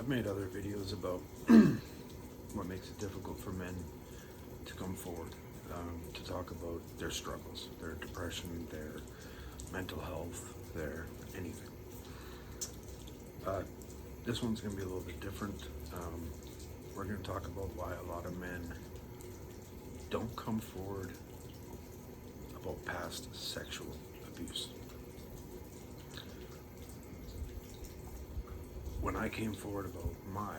I've made other videos about what makes it difficult for men to come forward, to talk about their struggles, their depression, their mental health, their anything. This one's going to be a little bit different. We're going to talk about why a lot of men don't come forward about past sexual abuse. When I came forward about my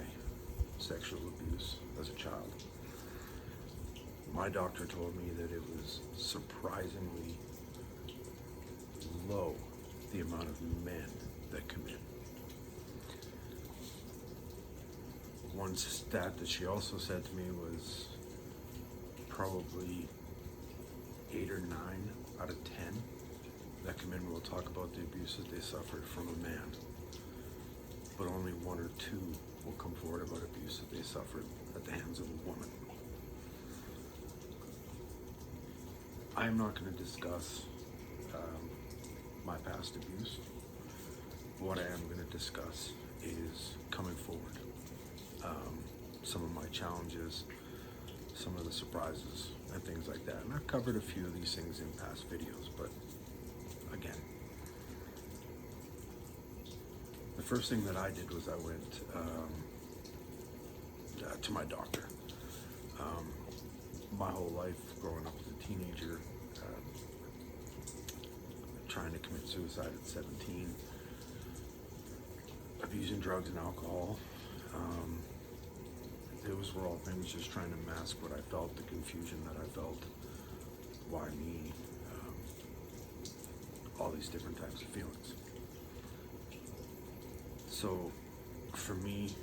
sexual abuse as a child, my doctor told me that it was surprisingly low, the amount of men that commit. One stat that she also said to me was probably 8 or 9 out of 10 that come in will talk about the abuse that they suffered from a man, but only 1 or 2 will come forward about abuse that they suffered at the hands of a woman. I am not going to discuss my past abuse. What I am going to discuss is coming forward. Some of my challenges, some of the surprises, and things like that. And I've covered a few of these things in past videos, but again, the first thing that I did was I went to my doctor. My whole life, growing up as a teenager, trying to commit suicide at 17, abusing drugs and alcohol. Those were all things just trying to mask what I felt, the confusion that I felt. Why me? All these different types of feelings. So for me,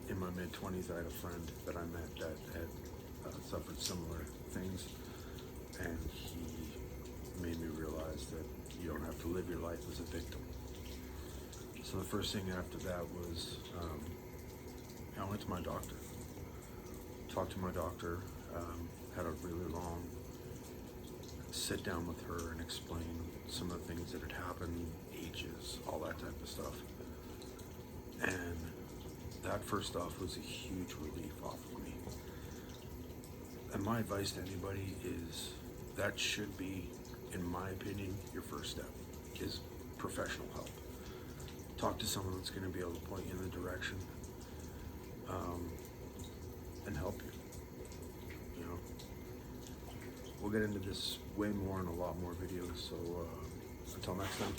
in my mid-20s, I had a friend that I met that had suffered similar things, and he made me realize that you don't have to live your life as a victim. So the first thing after that was I went to my doctor, talked to my doctor, had a really long sit down with her and explain some of the things that had happened, ages, all that type of stuff. And that first off was a huge relief off of me. And my advice to anybody is that should be, in my opinion, your first step, is professional help. Talk to someone that's going to be able to point you in the direction and help you. You know, we'll get into this way more in a lot more videos. So until next time.